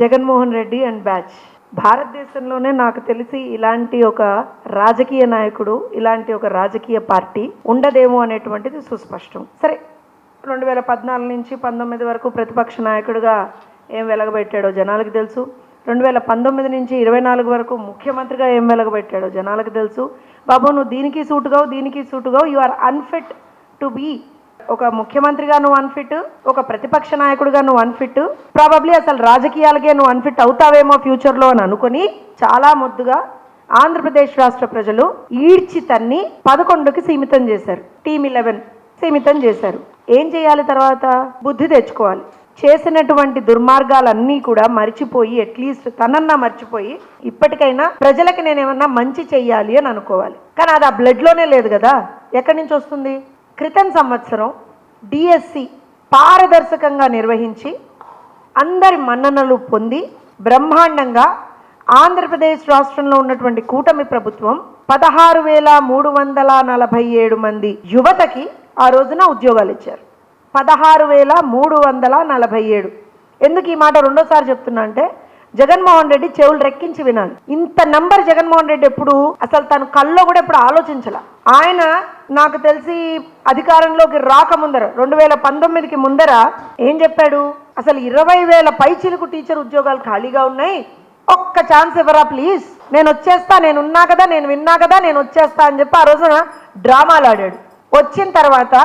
Jaganmohan Reddy and batch భారతదేశంలోనే నాకు తెలిసి ఇలాంటి ఒక రాజకీయ నాయకుడు, ఇలాంటి ఒక రాజకీయ పార్టీ ఉండదేమో అనేటువంటిది సుస్పష్టం. సరే, 2014 నుంచి 19 వరకు ప్రతిపక్ష నాయకుడిగా ఏం వెలగబెట్టాడో జనాలకు తెలుసు. 2019 నుంచి 24 వరకు ముఖ్యమంత్రిగా ఏం వెలగబెట్టాడో జనాలకు తెలుసు. బాబు, నువ్వు దీనికి సూటుగావు, you are unfit to be. ఒక ముఖ్యమంత్రిగా నువ్వు అన్ఫిట్, ఒక ప్రతిపక్ష నాయకుడిగా నువ్వు అన్ఫిట్, ప్రాబబ్లీ అసలు రాజకీయాలకే నువ్వు అన్ఫిట్ అవుతావేమో ఫ్యూచర్లో అని అనుకుని చాలా ముద్దుగా ఆంధ్రప్రదేశ్ రాష్ట్ర ప్రజలు ఈడ్చి తన్ని 11కి సీమితం చేశారు. టీమ్ 11 సీమితం చేశారు. ఏం చేయాలి తర్వాత? బుద్ధి తెచ్చుకోవాలి. చేసినటువంటి దుర్మార్గాలన్నీ కూడా మర్చిపోయి, అట్లీస్ట్ తనన్నా మర్చిపోయి ఇప్పటికైనా ప్రజలకి నేనేమన్నా మంచి చెయ్యాలి అని అనుకోవాలి. కానీ అది ఆ బ్లడ్లోనే లేదు కదా. ఎక్కడి నుంచి వస్తుంది? క్రితం సంవత్సరం డిఎస్సి పారదర్శకంగా నిర్వహించి అందరి మన్ననలు పొంది బ్రహ్మాండంగా ఆంధ్రప్రదేశ్ రాష్ట్రంలో ఉన్నటువంటి కూటమి ప్రభుత్వం 16,347 మంది యువతకి ఆ రోజున ఉద్యోగాలు ఇచ్చారు. 16,347. ఎందుకు ఈ మాట రెండోసారి చెప్తున్నా అంటే, జగన్మోహన్ రెడ్డి చెవులు రెక్కించి వినాలి. ఇంత నంబర్ జగన్మోహన్ రెడ్డి ఎప్పుడు అసలు తన కల్లో కూడా ఎప్పుడు ఆలోచించాల. ఆయన నాకు తెలిసి అధికారంలోకి రాకముందర 2019కి ముందర ఏం చెప్పాడు? అసలు 20,000 పైచిలుకు టీచర్ ఉద్యోగాలు ఖాళీగా ఉన్నాయి, ఒక్క ఛాన్స్ ఇవ్వరా ప్లీజ్, నేను వచ్చేస్తా, నేను ఉన్నా కదా, నేను విన్నా కదా, నేను వచ్చేస్తా అని చెప్పి ఆ రోజున డ్రామాలు ఆడాడు. వచ్చిన తర్వాత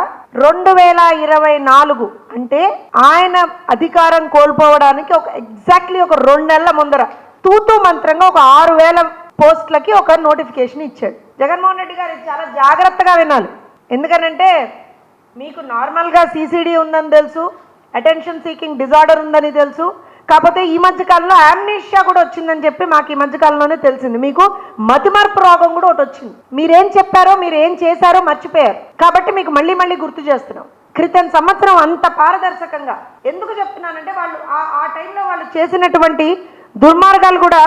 2024 అంటే ఆయన అధికారం కోల్పోవడానికి ఎగ్జాక్ట్లీ ఒక 2 నెలల ముందర తూతూ మంత్రంగా ఒక 6,000 పోస్టులకి ఒక నోటిఫికేషన్ ఇచ్చాడు. జగన్మోహన్ రెడ్డి గారు చాలా జాగ్రత్తగా వినాలి. ఎందుకనంటే మీకు నార్మల్గా సిసిడి ఉందని తెలుసు, అటెన్షన్ సీకింగ్ డిజార్డర్ ఉందని తెలుసు. కాకపోతే ఈ మధ్యకాలంలో యామ్నీషియా కూడా వచ్చిందని చెప్పి మాకు ఈ మధ్యకాలంలోనే తెలిసింది. మీకు మతిమరుపు రోగం కూడా ఒకటి వచ్చింది. మీరేం చెప్పారో, మీరు ఏం చేశారో మర్చిపోయారు. కాబట్టి మీకు మళ్ళీ గుర్తు చేస్తున్నాం. క్రితం సంవత్సరం అంత పారదర్శకంగా ఎందుకు చెప్తున్నానంటే, వాళ్ళు ఆ టైంలో వాళ్ళు చేసినటువంటి దుర్మార్గాలు కూడా,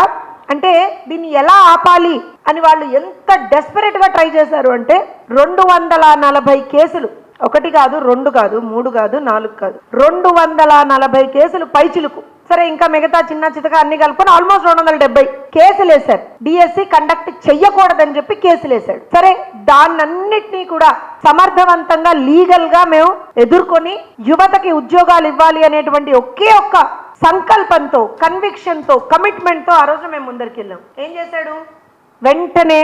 అంటే దీన్ని ఎలా ఆపాలి అని వాళ్ళు ఎంత డెస్పరేట్గా ట్రై చేశారు అంటే 240 కేసులు, 1 కాదు, 2 కాదు, 3 కాదు, 4 కాదు, 240 కేసులు పైచిలుకు. సరే, ఇంకా మిగతా చిన్న చితక అన్ని కలుపుకొని ఆల్మోస్ట్ 270 కేసులు వేశారు. డిఎస్సి కండక్ట్ చెయ్యకూడదని చెప్పి కేసులు వేశాడు. సరే, దాన్నన్నిటినీ కూడా సమర్థవంతంగా లీగల్ గా మేము ఎదుర్కొని యువతకి ఉద్యోగాలు ఇవ్వాలి అనేటువంటి ఒకే ఒక్క సంకల్పంతో, కన్విక్షన్ తో, కమిట్మెంట్ తో ఆ రోజు మేము ముందరికి వెళ్ళాం. ఏం చేశాడు? వెంటనే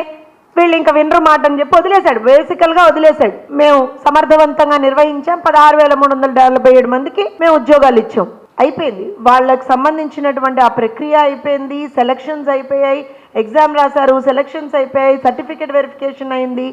వీళ్ళు ఇంకా వినరు మాట అని చెప్పి వదిలేశాడు. బేసికల్ గా వదిలేశాడు. మేము సమర్థవంతంగా నిర్వహించాం. 16,347 మందికి మేము ఉద్యోగాలు ఇచ్చాం. అయిపోయింది. వాళ్ళకి సంబంధించినటువంటి ఆ ప్రక్రియ అయిపోయింది. సెలక్షన్స్ అయిపోయాయి, ఎగ్జామ్ రాశారు, సెలక్షన్స్ అయిపోయాయి, సర్టిఫికేట్ వెరిఫికేషన్ అయింది,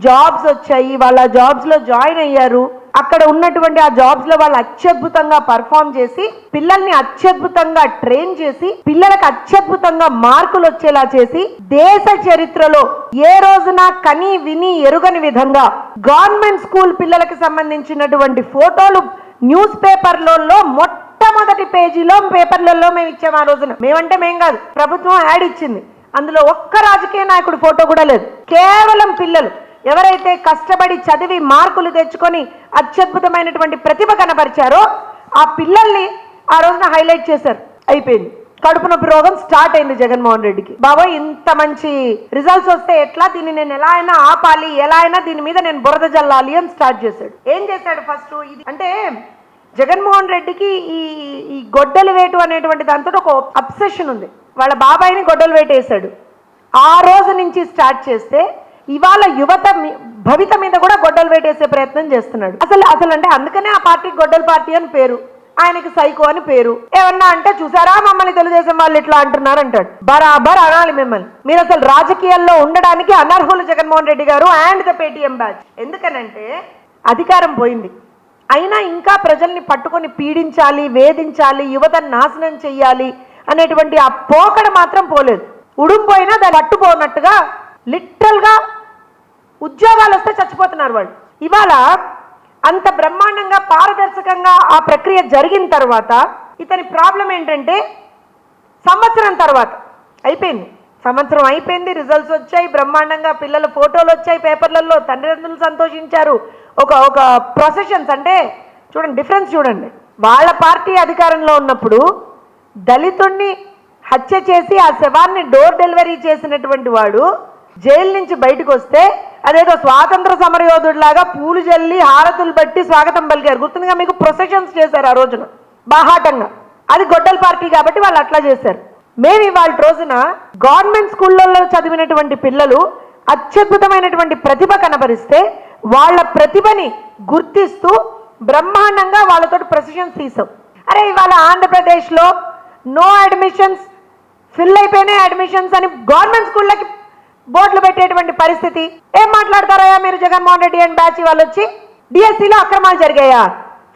జాబ్స్ వచ్చాయి, వాళ్ళ జాబ్స్లో జాయిన్ అయ్యారు. అక్కడ ఉన్నటువంటి ఆ జాబ్స్లో వాళ్ళు అత్యద్భుతంగా పర్ఫామ్ చేసి, పిల్లల్ని అత్యద్భుతంగా ట్రైన్ చేసి, పిల్లలకు అత్యద్భుతంగా మార్కులు వచ్చేలా చేసి, దేశ చరిత్రలో ఏ రోజున కని విని ఎరుగని విధంగా గవర్నమెంట్ స్కూల్ పిల్లలకి సంబంధించినటువంటి ఫోటోలు న్యూస్ పేపర్లలో మొట్టమొదటి పేజీలో పేపర్లలో మేము ఇచ్చాము. ఆ రోజున మేమంటే మేం కాదు, ప్రభుత్వం యాడ్ ఇచ్చింది. అందులో ఒక్క రాజకీయ నాయకుడు ఫోటో కూడా లేదు. కేవలం పిల్లలు ఎవరైతే కష్టపడి చదివి మార్కులు తెచ్చుకొని అత్యద్భుతమైనటువంటి ప్రతిభ కనబరిచారో ఆ పిల్లల్ని ఆ రోజున హైలైట్ చేశారు. అయిపోయింది. కడుపు నొప్పి రోగం స్టార్ట్ అయింది జగన్మోహన్ రెడ్డికి. బాబోయ్, ఇంత మంచి రిజల్ట్స్ వస్తే ఎట్లా, దీన్ని నేను ఎలా అయినా ఆపాలి, ఎలా అయినా దీని మీద నేను బురద జల్లాలి అని స్టార్ట్ చేశాడు. ఏం చేశాడు ఫస్ట్? ఇది అంటే జగన్మోహన్ రెడ్డికి ఈ గొడ్డలు వేటు అనేటువంటి దాంతో ఒక అబ్సెషన్ ఉంది. వాళ్ళ బాబాయిని గొడ్డలు వేటు వేశాడు. ఆ రోజు నుంచి స్టార్ట్ చేస్తే ఇవాళ యువత భవిత మీద కూడా గొడ్డలు వేటేసే ప్రయత్నం చేస్తున్నాడు. అసలు అంటే అందుకనే ఆ పార్టీకి గొడ్డల పార్టీ అని పేరు, ఆయనకి సైకో అని పేరు. ఏమన్నా అంటే చూసారా మమ్మల్ని తెలుగుదేశం వాళ్ళు ఇట్లా అంటున్నారు అంటాడు. బరాబర్ అనాలి మిమ్మల్ని. మీరు అసలు రాజకీయాల్లో ఉండడానికి అనర్హులు జగన్మోహన్ రెడ్డి గారు అండ్ ద పేటీఎం బ్యాచ్. ఎందుకనంటే అధికారం పోయింది, అయినా ఇంకా ప్రజల్ని పట్టుకొని పీడించాలి, వేధించాలి, యువతను నాశనం చెయ్యాలి అనేటువంటి ఆ పోకడ మాత్రం పోలేదు. ఉడుంపోయినా దాన్ని పట్టుపోనట్టుగా లిటరల్గా ఉద్యోగాలు వస్తే చచ్చిపోతున్నారు వాళ్ళు. ఇవాళ అంత బ్రహ్మాండంగా పారదర్శకంగా ఆ ప్రక్రియ జరిగిన తర్వాత ఇతని ప్రాబ్లం ఏంటంటే, సంవత్సరం తర్వాత అయిపోయింది, సంవత్సరం అయిపోయింది, రిజల్ట్స్ వచ్చాయి, బ్రహ్మాండంగా పిల్లల ఫోటోలు వచ్చాయి పేపర్లలో, తండ్రిదండ్రులు సంతోషించారు. ఒక ప్రొసెషన్స్ అంటే చూడండి, డిఫరెన్స్ చూడండి. వాళ్ళ పార్టీ అధికారంలో ఉన్నప్పుడు దళితుణ్ణి హత్య చేసి ఆ శవాన్ని డోర్ డెలివరీ చేసినటువంటి వాడు జైలు నుంచి బయటకు వస్తే అదేదో స్వాతంత్ర సమరయోధుడిలాగా పూలు జల్లి హారతులు బట్టి స్వాగతం పలికారు. గుర్తుందిగా మీకు? ప్రొసెషన్స్ చేశారు ఆ రోజున బాహాటంగా. అది గొడ్డల పార్టీ కాబట్టి వాళ్ళు అట్లా చేశారు. మేము ఇవాళ రోజున గవర్నమెంట్ స్కూళ్ళల్లో చదివినటువంటి పిల్లలు అత్యద్భుతమైనటువంటి ప్రతిభ కనబరిస్తే వాళ్ళ ప్రతిభని గుర్తిస్తూ బ్రహ్మాండంగా వాళ్ళతో ప్రొసెషన్స్ తీసాం. అరే ఇవాళ ఆంధ్రప్రదేశ్లో నో అడ్మిషన్స్, ఫిల్ అయిపోయినాయి అడ్మిషన్స్ అని గవర్నమెంట్ స్కూళ్ళకి బోర్డులు పెట్టేటువంటి పరిస్థితి. ఏం మాట్లాడతారయ్యా మీరు? జగన్మోహన్ రెడ్డి అండ్ బ్యాచ్ వాళ్ళు వచ్చి డిఎస్సిలో అక్రమాలు జరిగాయా?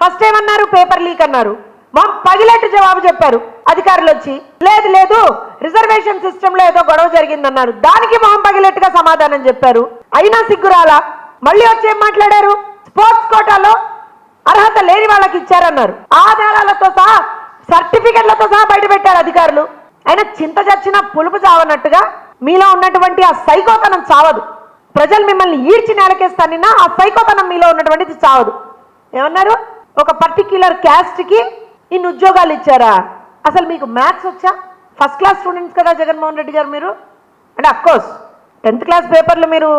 ఫస్ట్ ఏమన్నారు? పేపర్ లీక్ అన్నారు. మా పగిలేట్టు జవాబు చెప్పారు అధికారులు వచ్చి. లేదు లేదు రిజర్వేషన్ సిస్టంలో ఏదో గొడవ జరిగిందన్నారు. దానికి మొహం పగిలేట్టుగా సమాధానం చెప్పారు. అయినా సిగ్గురాలా? మళ్ళీ వచ్చి ఏం మాట్లాడారు? స్పోర్ట్స్ కోటాలో అర్హత లేని వాళ్ళకి ఇచ్చారన్నారు. ఆధారాలతో సహా సర్టిఫికెట్లతో సహా బయట పెట్టారు అధికారులు. అయినా చింత చచ్చిన పులుపు చావనట్టుగా మీలో ఉన్నటువంటి ఆ సైకోతనం చావదు. ప్రజలు మిమ్మల్ని ఈడ్చి నేలకేస్తానినా ఆ సైకోతనం మీలో ఉన్నటువంటిది చావదు. ఏమన్నారు? ఒక పర్టిక్యులర్ క్యాస్ట్కి ఇన్ని ఉద్యోగాలు ఇచ్చారా? అసలు మీకు మ్యాథ్స్ వచ్చా? ఫస్ట్ క్లాస్ స్టూడెంట్స్ కదా జగన్మోహన్ రెడ్డి గారు మీరు. అంటే అఫ్కోర్స్ 10th క్లాస్ పేపర్లు మీరు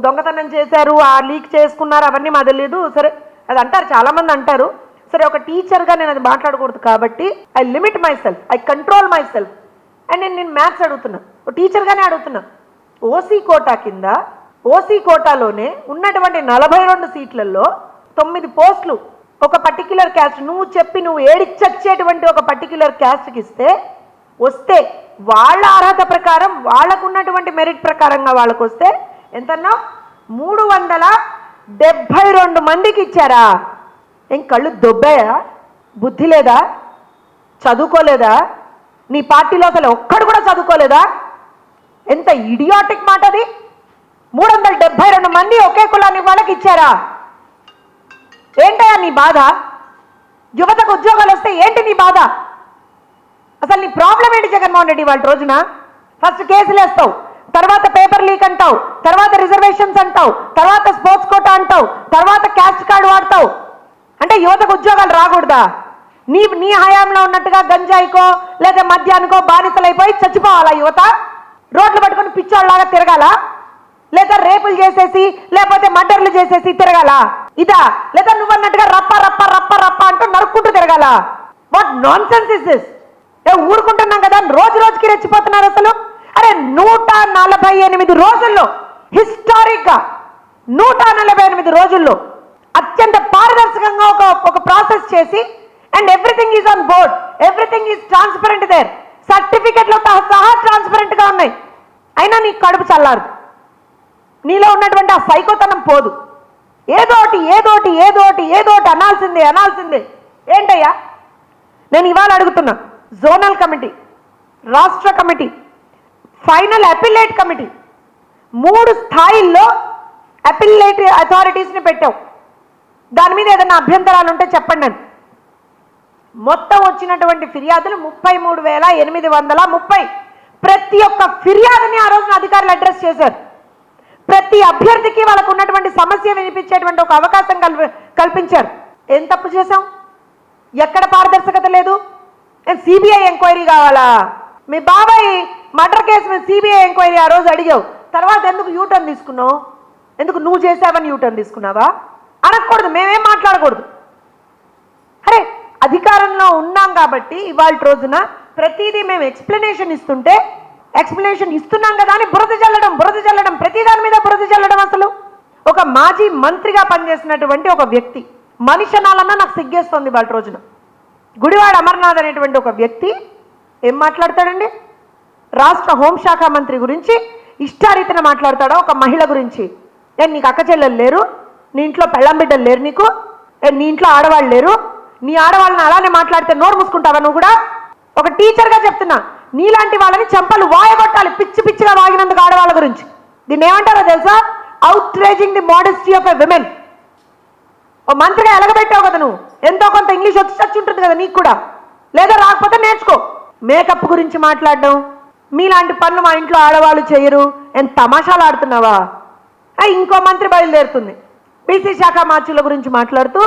దొంగతనం చేశారు, ఆ లీక్ చేసుకున్నారు, అవన్నీ మాకు తెలియదు. సరే అది అంటారు, చాలామంది అంటారు. సరే ఒక టీచర్గా నేను అది మాట్లాడకూడదు కాబట్టి I limit my self, I control my self. And నేను మ్యాథ్స్ అడుగుతున్నా, టీచర్గానే అడుగుతున్నా. ఓసీ కోటా కింద ఓసీ కోటాలోనే ఉన్నటువంటి 42 సీట్లలో 9 పోస్టులు ఒక పర్టిక్యులర్ క్యాస్ట్, నువ్వు ఏడిచ్చచ్చేటువంటి ఒక పర్టిక్యులర్ క్యాస్ట్కి వస్తే వాళ్ళ అర్హత ప్రకారం వాళ్ళకు ఉన్నటువంటి మెరిట్ ప్రకారంగా వాళ్ళకు వస్తే ఎంతన్నా 372 మందికి ఇచ్చారా? ఏం కళ్ళు దొబ్బాయా? బుద్ధి లేదా? చదువుకోలేదా? నీ పార్టీలో అసలు ఒక్కడు కూడా చదువుకోలేదా? ఎంత ఇడియాటిక్ మాట అది. 372 మంది ఒకే కులాన్ని వాళ్ళకి ఇచ్చారా? ఏంటయ్యా నీ బాధ? యువతకు ఉద్యోగాలు వస్తే ఏంటి నీ బాధ? అసలు నీ ప్రాబ్లం ఏంటి జగన్మోహన్ రెడ్డి? వాళ్ళ రోజున ఫస్ట్ కేసులు వేస్తావు, తర్వాత పేపర్ లీక్ అంటావు, తర్వాత రిజర్వేషన్స్ అంటావు, తర్వాత స్పోర్ట్స్ కోటా అంటావు, తర్వాత క్యాస్ట్ కార్డు వాడతావు. అంటే యువతకు ఉద్యోగాలు రాకూడదా? నీ హయాంలో ఉన్నట్టుగా గంజాయికో లేదా మద్యానికో బానిసలైపోయి చచ్చిపోవాలా యువత? రోడ్లు పట్టుకొని పిచ్చోళ్ళలాగా తిరగాల? లేదా రేపులు చేసేసి లేకపోతే మర్డర్లు చేసేసి తిరగాల? ఇదా? లేదా నువ్వన్నట్టుగా రప్ప రప్ప రప్ప రప్ప అంటూ నరుక్కుంటూ తిరగాల? What nonsense is this? ఊరుకుంటున్నాం కదా, రోజు రోజుకి రెచ్చిపోతున్నారు అసలు. అరే 148 రోజుల్లో హిస్టారిక్ గా 148 రోజుల్లో అత్యంత పారదర్శకంగా ఒక ప్రాసెస్ చేసి and everything is on board, everything is transparent there, సర్టిఫికెట్లతో సహా ట్రాన్స్పరెంట్ గా ఉన్నాయి. అయినా నీకు కడుపు చల్లారు, నీలో ఉన్నటువంటి ఆ సైకోతనం పోదు. ఏదోటి ఏదోటి ఏదోటి ఏదోటి అనాల్సిందే. ఏంటయ్యా నేను ఇవాళ అడుగుతున్నా, జోనల్ కమిటీ, రాష్ట్ర కమిటీ, ఫైనల్ అపిలేట్ కమిటీ, 3 స్థాయిల్లో అపిలేట్ అథారిటీస్ని పెట్టావు. దాని మీద ఏదైనా అభ్యంతరాలు ఉంటే చెప్పండి అని. మొత్తం వచ్చినటువంటి ఫిర్యాదులు 33,830. ప్రతి ఒక్క ఫిర్యాదుని ఆ రోజున అధికారులు అడ్రస్ చేశారు. ప్రతి అభ్యర్థికి వాళ్ళకు ఉన్నటువంటి సమస్య వినిపించేటువంటి ఒక అవకాశం కల్పించారు. ఏం తప్పు చేశాం? ఎక్కడ పారదర్శకత లేదు? సిబిఐ ఎంక్వైరీ కావాలా? మీ బాబాయ్ మర్డర్ కేసు మీద సిబిఐ ఎంక్వైరీ ఆ రోజు అడిగావు, తర్వాత ఎందుకు యూటర్న్ తీసుకున్నావు? ఎందుకు నువ్వు చేసావని యూటర్న్ తీసుకున్నావా? అనకూడదు, మేమేం మాట్లాడకూడదు. అరే అధికారంలో ఉన్నాం కాబట్టి ఇవాళ రోజున ప్రతిదీ మేము ఎక్స్ప్లెనేషన్ ఇస్తున్నాం కదా అని బురద చల్లడం, ప్రతి దాని మీద బురద చల్లడం. అసలు ఒక మాజీ మంత్రిగా పనిచేసినటువంటి ఒక వ్యక్తి, మనిషి అనాలన్నా నాకు సిగ్గేస్తుంది. వాళ్ళ రోజున గుడివాడ అమర్నాథ్ అనేటువంటి ఒక వ్యక్తి ఏం మాట్లాడతాడండి? రాష్ట్ర హోంశాఖ మంత్రి గురించి ఇష్టారీతిన మాట్లాడతాడా? ఒక మహిళ గురించి. నీకు అక్క చెల్లెలు లేరు? నీ ఇంట్లో పెళ్ళం బిడ్డలు లేరు? నీకు నీ ఇంట్లో ఆడవాళ్ళు లేరు? నీ ఆడవాళ్ళని అలానే మాట్లాడితే నోరు మూసుకుంటావా నువ్వు కూడా? ఒక టీచర్గా చెప్తున్నా, నీలాంటి వాళ్ళని చంపలు వాయగొట్టాలి, పిచ్చిగా వాగినందుకు ఆడవాళ్ళ గురించి. దీన్ని ఏమంటారో తెలుసా? Outraging the modesty of a women. ఓ మంత్రిగా ఎలగబెట్టావు కదా నువ్వు, ఎంతో కొంత ఇంగ్లీష్ వచ్చి ఉంటుంది కదా నీకు కూడా, లేదా రాకపోతే నేర్చుకో. మేకప్ గురించి మాట్లాడడం, మీలాంటి పనులు మా ఇంట్లో ఆడవాళ్ళు చేయరు, ఎంత తమాషాలు ఆడుతున్నావా? ఇంకో మంత్రి బయలుదేరుతుంది, బీసీ శాఖ మార్చుల గురించి మాట్లాడుతూ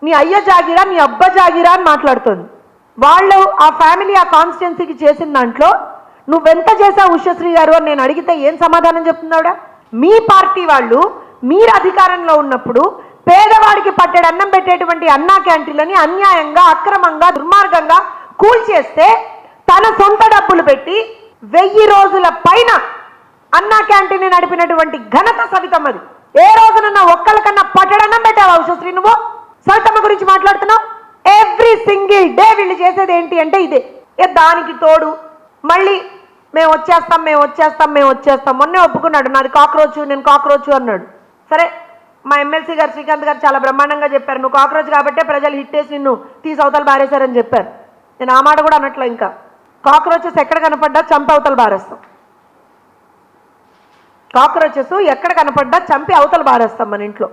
నీ అయ్య జాగిరా నీ అబ్బ జాగిరా అని మాట్లాడుతుంది. వాళ్ళు ఆ ఫ్యామిలీ ఆ కాన్స్టిట్యున్సీకి చేసిన దాంట్లో నువ్వెంత చేసావు ఉషశ్రీ గారు అని నేను అడిగితే ఏం సమాధానం చెప్తున్నావుడా? మీ పార్టీ వాళ్ళు మీరు అధికారంలో ఉన్నప్పుడు పేదవాడికి పట్టెడు అన్నం పెట్టేటువంటి అన్నా క్యాంటీన్లని అన్యాయంగా అక్రమంగా దుర్మార్గంగా కూల్చేస్తే తన సొంత డబ్బులు పెట్టి 1000 రోజుల పైన అన్నా క్యాంటీన్ నడిపినటువంటి ఘనత సవితమ్మది. ఏ రోజునన్నా ఒక్కరికన్నా పట్టెడన్నం పెట్టావా ఉషశ్రీ? నువ్వు సవితమ్మ గురించి మాట్లాడుతున్నావు. ఎవ్రీ సింగిల్ డే వీళ్ళు చేసేది ఏంటి అంటే ఇదే. దానికి తోడు మళ్ళీ మేము వచ్చేస్తాం మొన్నే ఒప్పుకున్నాడు, నాది కాక్రోచ్, నేను కాక్రోచ్ అన్నాడు. సరే, మా ఎమ్మెల్సీ గారు శ్రీకాంత్ గారు చాలా బ్రహ్మాండంగా చెప్పారు, నువ్వు కాక్రోచ్ కాబట్టే ప్రజలు హిట్ వేసి నిన్ను తీసి అవతల బారేశారని చెప్పారు. నేను ఆ మాట కూడా అన్నట్ల, ఇంకా కాక్రోచెస్ ఎక్కడ కనపడ్డా చంపి అవతల బారేస్తాం. కాక్రోచెస్ ఎక్కడ కనపడ్డా చంపి అవతల బారేస్తాం మన ఇంట్లో.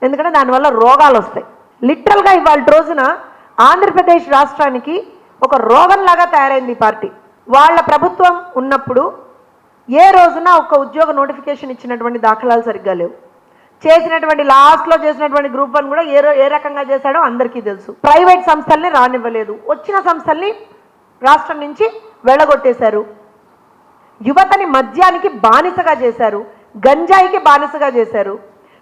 ఎందుకంటే దానివల్ల రోగాలు వస్తాయి. లిటరల్గా ఇవాళ రోజున ఆంధ్రప్రదేశ్ రాష్ట్రానికి ఒక రోగంలాగా తయారైంది ఈ పార్టీ. వాళ్ళ ప్రభుత్వం ఉన్నప్పుడు ఏ రోజున ఒక ఉద్యోగ నోటిఫికేషన్ ఇచ్చినటువంటి దాఖలాలు సరిగ్గా లేవు. చేసినటువంటి లాస్ట్లో చేసినటువంటి గ్రూప్ 1 కూడా ఏ రకంగా చేశాడో అందరికీ తెలుసు. ప్రైవేట్ సంస్థల్ని రానివ్వలేదు, వచ్చిన సంస్థల్ని రాష్ట్రం నుంచి వెళ్ళగొట్టేశారు. యువతని మద్యానికి బానిసగా చేశారు, గంజాయికి బానిసగా చేశారు.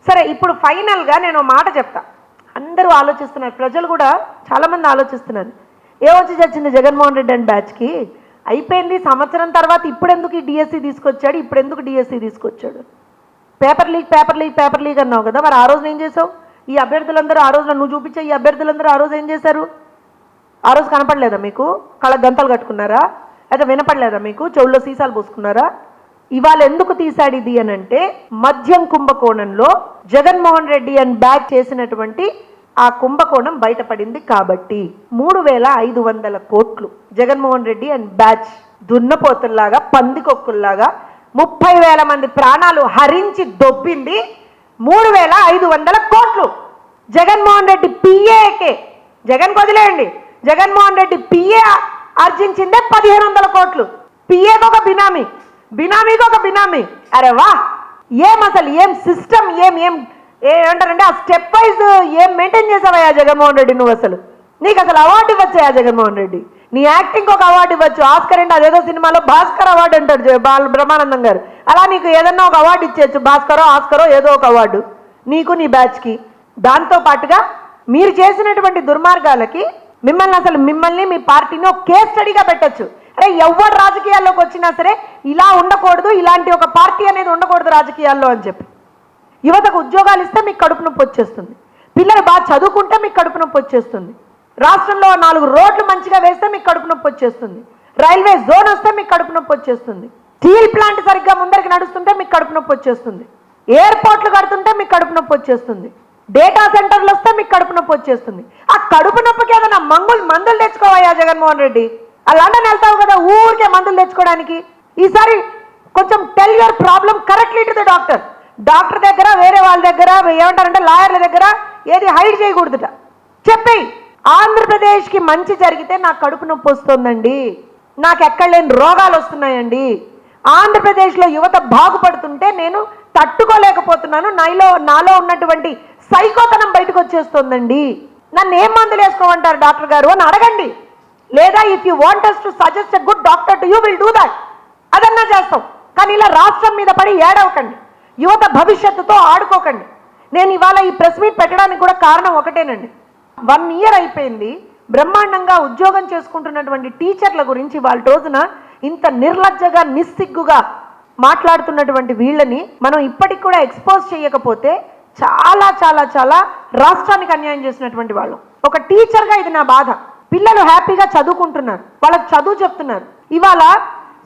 సరే, ఇప్పుడు ఫైనల్గా నేను మాట చెప్తా. అందరూ ఆలోచిస్తున్నారు, ప్రజలు కూడా చాలామంది ఆలోచిస్తున్నారు, ఏమొచ్చి చచ్చింది జగన్మోహన్ రెడ్డి అండ్ బ్యాచ్కి, అయిపోయింది సంవత్సరం తర్వాత ఇప్పుడెందుకు ఈ డిఎస్సి తీసుకొచ్చాడు, ఇప్పుడెందుకు డిఎస్సి తీసుకొచ్చాడు? పేపర్ లీక్ అన్నావు కదా, మరి ఆ రోజున ఏం చేసావు? ఈ అభ్యర్థులందరూ ఆ రోజున నువ్వు చూపించే ఈ అభ్యర్థులందరూ ఆ రోజు ఏం చేశారు? ఆ రోజు కనపడలేదా మీకు? కళ్ళ గంతలు కట్టుకున్నారా? అయితే వినపడలేదా మీకు? చెవుల్లో సీసాలు పోసుకున్నారా? ఇవాళ ఎందుకు తీశాడు ఇది అని అంటే, మద్యం కుంభకోణంలో జగన్మోహన్ రెడ్డి అండ్ బ్యాచ్ చేసినటువంటి ఆ కుంభకోణం బయటపడింది కాబట్టి 3500 కోట్లు జగన్మోహన్ రెడ్డి అండ్ బ్యాచ్ దున్నపోతుల్లాగా పందికొక్కుల్లాగా 30,000 మంది ప్రాణాలు హరించి దొబ్బింది 3500 కోట్లు. జగన్మోహన్ రెడ్డి పిఏకే, జగన్ వదిలేయండి, జగన్మోహన్ రెడ్డి పిఏ ఆర్జించిందే 1500 కోట్లు. పిఏకి ఒక బినామీ, బినామీకి ఒక బినామీ. అరే వా, ఏం అసలు ఏం సిస్టమ్, ఏమంటారంటే ఆ స్టెప్ వైజ్ ఏం మెయింటైన్ చేసావయ్యా జగన్మోహన్ రెడ్డి నువ్వు? అసలు నీకు అసలు అవార్డు ఇవ్వచ్చా జగన్మోహన్ రెడ్డి? నీ యాక్టింగ్ ఒక అవార్డు ఇవ్వచ్చు, ఆస్కర్ అంటే అదేదో సినిమాలో భాస్కర్ అవార్డు అంటాడు బ్రహ్మానందం గారు, అలా నీకు ఏదన్నా ఒక అవార్డు ఇచ్చేయచ్చు, భాస్కరో ఆస్కరో ఏదో ఒక అవార్డు నీకు నీ బ్యాచ్కి. దాంతో పాటుగా మీరు చేసినటువంటి దుర్మార్గాలకి మిమ్మల్ని మీ పార్టీని ఒక కేస్ స్టడీగా పెట్టచ్చు. అరే, ఎవరు రాజకీయాల్లోకి వచ్చినా సరే ఇలా ఉండకూడదు, ఇలాంటి ఒక పార్టీ అనేది ఉండకూడదు రాజకీయాల్లో అని చెప్పి. యువతకు ఉద్యోగాలు ఇస్తే మీకు కడుపు నొప్పి వచ్చేస్తుంది, పిల్లలు బాగా చదువుకుంటే మీకు కడుపు నొప్పి వచ్చేస్తుంది, రాష్ట్రంలో 4 రోడ్లు మంచిగా వేస్తే మీకు కడుపు నొప్పి వచ్చేస్తుంది, రైల్వే జోన్ వస్తే మీకు కడుపు నొప్పి వచ్చేస్తుంది, స్టీల్ ప్లాంట్ సరిగ్గా ముందరికి నడుస్తుంటే మీకు కడుపు నొప్పి వచ్చేస్తుంది, ఎయిర్పోర్ట్లు కడుతుంటే మీకు కడుపు నొప్పి వచ్చేస్తుంది, డేటా సెంటర్లు వస్తే మీకు కడుపు నొప్పి వచ్చేస్తుంది. ఆ కడుపు నొప్పికి ఏదైనా మందులు తెచ్చుకోవయ్యా జగన్మోహన్ రెడ్డి. ఆ లండన్ వెళ్తావు కదా ఊరికే మందులు తెచ్చుకోవడానికి. ఈసారి కొంచెం tell your problem correctly to the doctor. Doctor దగ్గర, వేరే వాళ్ళ దగ్గర, ఏమంటారంటే లాయర్ల దగ్గర ఏది హైడ్ చేయకూడదుట. చెప్పి ఆంధ్రప్రదేశ్కి మంచి జరిగితే నాకు కడుపు నొప్పి వస్తుందండి, నాకు ఎక్కడ లేని రోగాలు వస్తున్నాయండి, ఆంధ్రప్రదేశ్లో యువత బాగుపడుతుంటే నేను తట్టుకోలేకపోతున్నాను, నాలో ఉన్నటువంటి సైకోతనం బయటకు వచ్చేస్తుందండి, నన్ను ఏం మందులు వేసుకోమంటారు డాక్టర్ గారు అని అడగండి. లేదా if you want us to suggest a good doctor to you, will do that. అదన్నా చేస్తాం. కానీ ఇలా రాష్ట్రం మీద పడి ఏడవకండి, యువత భవిష్యత్తుతో ఆడుకోకండి. నేను ఇవాళ ఈ ప్రెస్ మీట్ పెట్టడానికి కూడా కారణం ఒకటేనండి. 1 year అయిపోయింది, బ్రహ్మాండంగా ఉద్యోగం చేసుకుంటున్నటువంటి టీచర్ల గురించి వాళ్ళ రోజున ఇంత నిర్లజ్జగా నిస్సిగ్గుగా మాట్లాడుతున్నటువంటి వీళ్ళని మనం ఇప్పటికి కూడా ఎక్స్పోజ్ చేయకపోతే చాలా చాలా చాలా రాష్ట్రానికి అన్యాయం చేసినటువంటి వాళ్ళు. ఒక టీచర్గా ఇది నా బాధ. పిల్లలు హ్యాపీగా చదువుకుంటున్నారు, వాళ్ళకి చదువు చెప్తున్నారు. ఇవాళ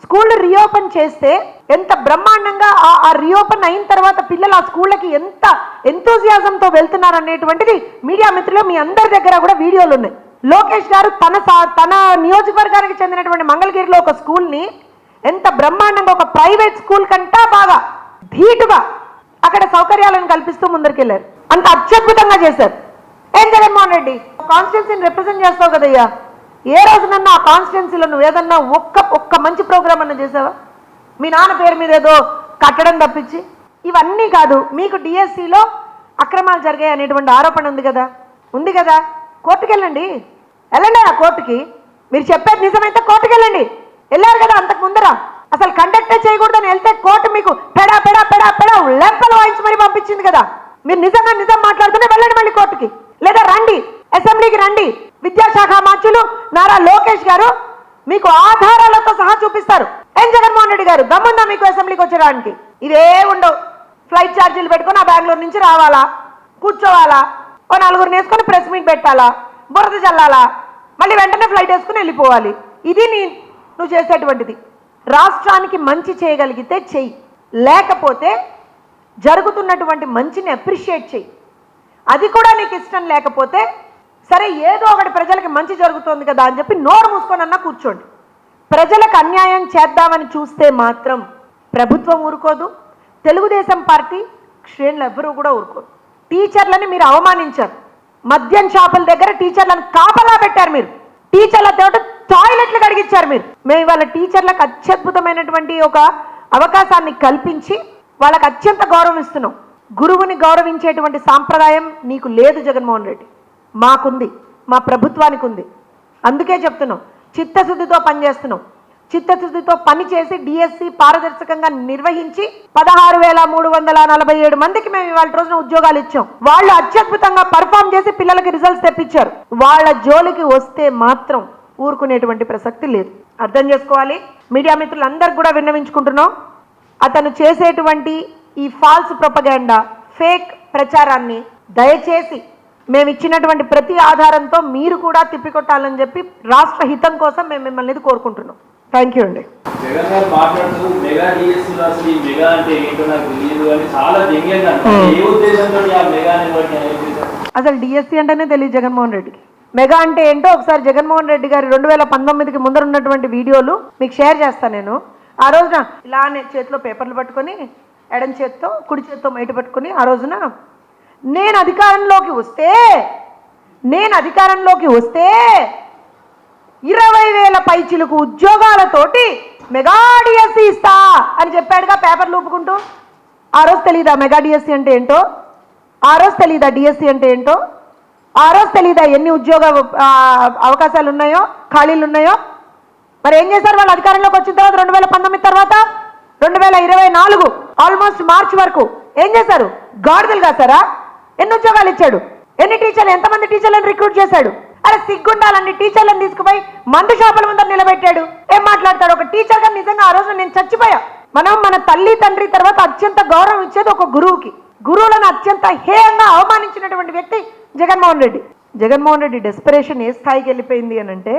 స్కూల్ రీఓపెన్ చేస్తే ఎంత బ్రహ్మాండంగా ఆ రీఓపెన్ అయిన తర్వాత పిల్లలు ఆ స్కూళ్ళకి ఎంత ఎంతూజియాజంతో వెళ్తున్నారు అనేటువంటిది మీడియా మిత్రులు మీ అందరి దగ్గర కూడా వీడియోలు ఉన్నాయి. లోకేష్ గారు తన నియోజకవర్గానికి చెందినటువంటి మంగళగిరిలో ఒక స్కూల్ని ఎంత బ్రహ్మాండంగా, ఒక ప్రైవేట్ స్కూల్ కంటా బాగా ధీటుగా అక్కడ సౌకర్యాలను కల్పిస్తూ ముందరికెళ్ళారు. అంత అత్యద్భుతంగా చేశారు. ఏం జగన్మోహన్ రెడ్డి, కాన్స్టిట్యున్సీని రిప్రజెంట్ చేస్తావు కదయ్యా, ఏ రోజునన్నా ఆ కాన్స్టిట్యున్సీలో నువ్వు ఏదన్నా ఒక్క మంచి ప్రోగ్రామ్ అన్నా చేసావా? మీ నాన్న పేరు మీద ఏదో కట్టడం తప్పించి ఇవన్నీ కాదు. మీకు డిఎస్సిలో అక్రమాలు జరిగాయి అనేటువంటి ఆరోపణ ఉంది కదా, కోర్టుకెళ్ళండి. వెళ్ళండి ఆ కోర్టుకి. మీరు చెప్పేది నిజమైతే కోర్టుకి వెళ్ళండి. వెళ్ళారు కదా అంతకు ముందర. అసలు కండక్టే చేయకూడదని వెళ్తే కోర్టు మీకు పెడా పెడా పెడా పెడా లెంపలు వాయించి మరీ పంపించింది కదా. మీరు నిజంగా నిజం మాట్లాడుతూనే వెళ్ళండి మళ్ళీ కోర్టుకి, లేదా రండి అసెంబ్లీకి రండి. విద్యాశాఖ మంత్రులు నారా లోకేష్ గారు మీకు ఆధారాలతో సహా చూపిస్తారు. ఏం జగన్మోహన్ రెడ్డి గారు దమ్ముందా మీకు అసెంబ్లీకి వచ్చేయడానికి? ఇదే ఉండవు. ఫ్లైట్ ఛార్జీలు పెట్టుకొని ఆ బెంగళూరు నుంచి రావాలా, కూర్చోవాలా, ఓ నలుగురిని వేసుకొని ప్రెస్ మీట్ పెట్టాలా, బురద చల్లాలా, మళ్ళీ వెంటనే ఫ్లైట్ వేసుకుని వెళ్ళిపోవాలి. ఇది నువ్వు చేసేటువంటిది. రాష్ట్రానికి మంచి చేయగలిగితే చెయ్యి, లేకపోతే జరుగుతున్నటువంటి మంచిని అప్రిషియేట్ చెయ్యి. అది కూడా నీకు ఇష్టం లేకపోతే సరే ఏదో ఒకటి ప్రజలకి మంచి జరుగుతుంది కదా అని చెప్పి నోరు మూసుకొనన్నా కూర్చోండి. ప్రజలకు అన్యాయం చేద్దామని చూస్తే మాత్రం ప్రభుత్వం ఊరుకోదు, తెలుగుదేశం పార్టీ శ్రేణులు ఎవ్వరూ కూడా ఊరుకోరు. టీచర్లని మీరు అవమానించారు. మద్యం షాపుల దగ్గర టీచర్లను కాపలా పెట్టారు. మీరు టీచర్లతో టాయిలెట్లు కడిగించారు. మేము ఇవాళ టీచర్లకు అత్యద్భుతమైనటువంటి ఒక అవకాశాన్ని కల్పించి వాళ్ళకి అత్యంత గౌరవం ఇస్తున్నాం. గురువుని గౌరవించేటువంటి సాంప్రదాయం నీకు లేదు జగన్మోహన్ రెడ్డి, మాకుంది, మా ప్రభుత్వానికి ఉంది. అందుకే చెప్తున్నాం, చిత్తశుద్ధితో పనిచేస్తున్నాం. చిత్తశుద్ధితో పనిచేసి డిఎస్సి పారదర్శకంగా నిర్వహించి 16,347 మందికి మేము ఇవాళ రోజున ఉద్యోగాలు ఇచ్చాం. వాళ్ళు అత్యద్భుతంగా పర్ఫామ్ చేసి పిల్లలకి రిజల్ట్స్ తెప్పించారు. వాళ్ళ జోలికి వస్తే మాత్రం ఊరుకునేటువంటి ప్రసక్తి లేదు. అర్థం చేసుకోవాలి. మీడియా మిత్రులందరికీ కూడా విన్నవించుకుంటున్నాం, అతను చేసేటువంటి ఈ ఫాల్స్ ప్రొపగాండా, ఫేక్ ప్రచారాన్ని దయచేసి మేము ఇచ్చినటువంటి ప్రతి ఆధారంతో మీరు కూడా తిప్పికొట్టాలని చెప్పి రాష్ట్ర హితం కోసం మేము మిమ్మల్ని కోరుకుంటున్నాం. థ్యాంక్ యూ అండి. జగన్ గారు మాట్లాడుతూ మెగా డిఎస్సీలో అసలు ఈ మెగా అంటే ఏంటో నాకు తెలియదు అని చాలా వ్యంగ్యంగా ఏ ఉద్దేశంతో ఆ మెగా అసలు డిఎస్సీ అంటేనే తెలియదు జగన్మోహన్ రెడ్డికి. మెగా అంటే ఏంటో ఒకసారి జగన్మోహన్ రెడ్డి గారి 2019కి ముందర ఉన్నటువంటి వీడియోలు మీకు షేర్ చేస్తాను నేను. ఆ రోజున ఇలానే చేతిలో పేపర్లు పట్టుకొని ఎడం చేత్తో కుడి చేత్తో మైట పట్టుకొని ఆ రోజున నేను అధికారంలోకి వస్తే 20,000 పైచిలకు ఉద్యోగాలతోటి మెగా డిఎస్సీ ఇస్తా అని చెప్పాడుగా పేపర్లు ఊపుకుంటూ. ఆ రోజు తెలీదా మెగా డిఎస్సీ అంటే ఏంటో? ఆ రోజు తెలీదా డిఎస్సీ అంటే ఏంటో? ఆ రోజు తెలీదా ఎన్ని ఉద్యోగ అవకాశాలు ఉన్నాయో, ఖాళీలు ఉన్నాయో? మరి ఏం చేశారు వాళ్ళు అధికారంలోకి వచ్చిన తర్వాత? 2019 తర్వాత 2024 ఆల్మోస్ట్ మార్చ్ వరకు ఏం చేశారు? గాడిదలు కాసారా? ఎన్ని ఉద్యోగాలు ఇచ్చాడు? ఎన్ని టీచర్లు, ఎంతమంది టీచర్లను రిక్రూట్ చేశాడు? అరే సిగ్గుండాలండి. టీచర్లను తీసుకుపోయి మందు షాపుల ముందర నిలబెట్టాడు. ఏం మాట్లాడతాడు? ఒక టీచర్ గా నిజంగా ఆ రోజు నేను చచ్చిపోయా. మన తల్లి తండ్రి తర్వాత అత్యంత గౌరవం ఇచ్చేది ఒక గురువుకి. గురువులను అత్యంత హేయంగా అవమానించినటువంటి వ్యక్తి జగన్మోహన్ రెడ్డి. జగన్మోహన్ రెడ్డి డెస్పరేషన్ ఏ స్థాయికి వెళ్ళిపోయింది అని అంటే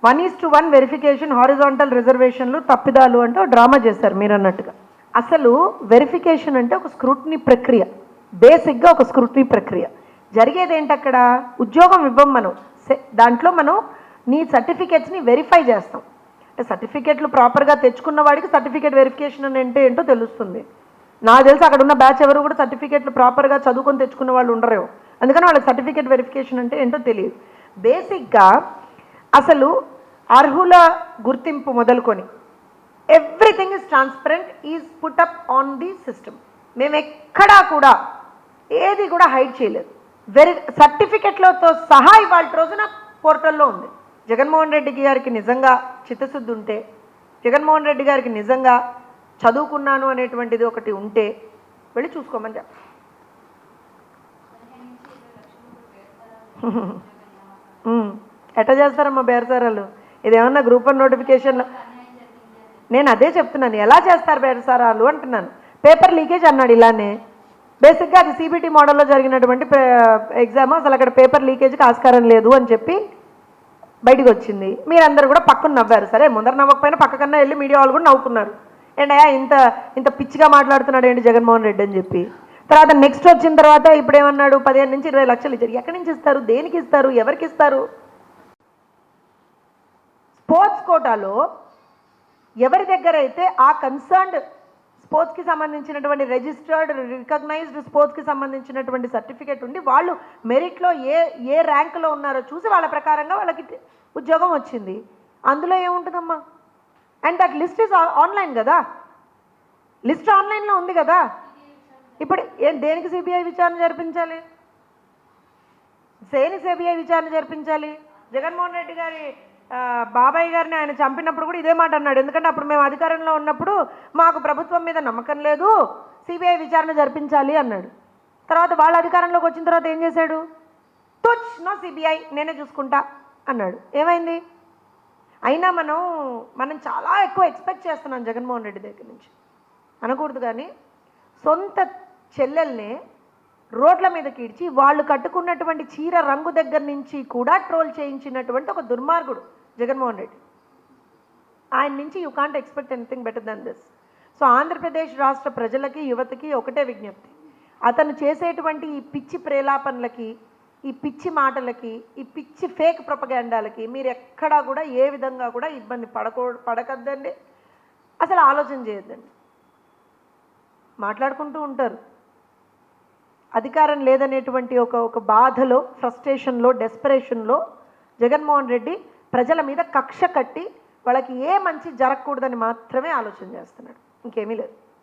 1:1 వెరిఫికేషన్, హారిజాంటల్ రిజర్వేషన్లు, తప్పిదాలు అంటే డ్రామా చేశారు మీరు అన్నట్టుగా. అసలు వెరిఫికేషన్ అంటే ఒక స్క్రూటినీ ప్రక్రియ, బేసిక్గా ఒక స్క్రూటినీ ప్రక్రియ. జరిగేది ఏంటి అక్కడ? ఉద్యోగం ఇవ్వం మనం, దాంట్లో మనం నీ సర్టిఫికేట్స్ని వెరిఫై చేస్తాం. అంటే సర్టిఫికేట్లు ప్రాపర్గా తెచ్చుకున్న వాడికి సర్టిఫికేట్ వెరిఫికేషన్ అంటే ఏంటో తెలుస్తుంది. నాకు తెలిసి అక్కడ ఉన్న బ్యాచ్ ఎవరు కూడా సర్టిఫికేట్లు ప్రాపర్గా చదువుకొని తెచ్చుకున్న వాళ్ళు ఉండరు. అందుకని వాళ్ళకి సర్టిఫికేట్ వెరిఫికేషన్ అంటే ఏంటో తెలియదు. బేసిక్గా అసలు అర్హుల గుర్తింపు మొదలుకొని everything is transparent, is put up on the system. మేము ఎక్కడా కూడా ఏది కూడా హైడ్ చేయలేదు. సర్టిఫికెట్లతో సహా ఇవాళ రోజున పోర్టల్లో ఉంది. జగన్మోహన్ రెడ్డి గారికి నిజంగా చిత్తశుద్ధి ఉంటే, జగన్మోహన్ రెడ్డి గారికి నిజంగా చదువుకున్నాను అనేటువంటిది ఒకటి ఉంటే వెళ్ళి చూసుకోమని చెప్ప. ఎట్లా చేస్తారమ్మా బేరసారాలు? ఇదేమన్నా గ్రూప్ 1 నోటిఫికేషన్లో? నేను అదే చెప్తున్నాను, ఎలా చేస్తారు బేరసారాలు అంటున్నాను. పేపర్ లీకేజ్ అన్నాడు ఇలానే. బేసిక్గా అది సిబిటి మోడల్లో జరిగినటువంటి ఎగ్జామ్. అసలు అక్కడ పేపర్ లీకేజ్కి ఆస్కారం లేదు అని చెప్పి బయటకు వచ్చింది. మీరందరూ కూడా పక్కన నవ్వారు. సరే ముందర నవ్వకపోయినా పక్కకన్నా వెళ్ళి మీడియా వాళ్ళు కూడా నవ్వుకున్నారు. ఏంటయ్యా ఇంత పిచ్చిగా మాట్లాడుతున్నాడు ఏంటి జగన్మోహన్ రెడ్డి అని చెప్పి. తర్వాత నెక్స్ట్ వచ్చిన తర్వాత ఇప్పుడు ఏమన్నాడు? 15 నుంచి 20 లక్షలు ఇచ్చారు. ఎక్కడి నుంచి ఇస్తారు? దేనికి ఇస్తారు? ఎవరికి ఇస్తారు? స్పోర్ట్స్ కోటాలో ఎవరి దగ్గర అయితే ఆ కన్సర్న్డ్ స్పోర్ట్స్కి సంబంధించినటువంటి రిజిస్టర్డ్ రికగ్నైజ్డ్ స్పోర్ట్స్కి సంబంధించినటువంటి సర్టిఫికేట్ ఉండి వాళ్ళు మెరిట్లో ఏ ర్యాంకులో ఉన్నారో చూసి వాళ్ళ ప్రకారంగా వాళ్ళకి ఉద్యోగం వచ్చింది. అందులో ఏముంటుందమ్మా? And that list is online కదా, లిస్ట్ ఆన్లైన్లో ఉంది కదా. ఇప్పుడు దేనికి సిబిఐ విచారణ జరిపించాలి? దేనికి సిబిఐ విచారణ జరిపించాలి? జగన్మోహన్ రెడ్డి గారి బాబాయ్ గారిని ఆయన చంపినప్పుడు కూడా ఇదే మాట అన్నాడు. ఎందుకంటే అప్పుడు మేము అధికారంలో ఉన్నప్పుడు మాకు ప్రభుత్వం మీద నమ్మకం లేదు, సిబిఐ విచారణ జరిపించాలి అన్నాడు. తర్వాత వాళ్ళ అధికారంలోకి వచ్చిన తర్వాత ఏం చేశాడు? తుచ్ నో సిబిఐ, నేనే చూసుకుంటా అన్నాడు. ఏమైంది? అయినా మనం చాలా ఎక్కువ ఎక్స్పెక్ట్ చేస్తున్నాం జగన్మోహన్ రెడ్డి దగ్గర నుంచి. అనకూడదు కానీ సొంత చెల్లెల్నే రోడ్ల మీద కీడ్చి వాళ్ళు కట్టుకున్నటువంటి చీర రంగు దగ్గర నుంచి కూడా ట్రోల్ చేయించినటువంటి ఒక దుర్మార్గుడు జగన్మోహన్ రెడ్డి. ఆయన నుంచి you can't expect anything better then this. So Andhra Pradesh రాష్ట్ర ప్రజలకి, యువతకి ఒకటే విజ్ఞప్తి, అతను చేసేటువంటి ఈ పిచ్చి ప్రేలాపనలకి, ఈ పిచ్చి మాటలకి, ఈ పిచ్చి ఫేక్ ప్రొపగాండాలకి మీరు ఎక్కడా కూడా ఏ విధంగా కూడా ఇబ్బంది పడకద్దండి. అసలు ఆలోచన చేయొద్దండి. మాట్లాడుకుంటూ ఉంటారు. అధికారం లేదనేటువంటి ఒక బాధలో, ఫ్రస్ట్రేషన్లో, డెస్పరేషన్లో జగన్మోహన్ రెడ్డి ప్రజల మీద కక్ష కట్టి వాళ్ళకి ఏ మంచి జరగకూడదని మాత్రమే ఆలోచన చేస్తున్నాడు. ఇంకేమీ లేదు.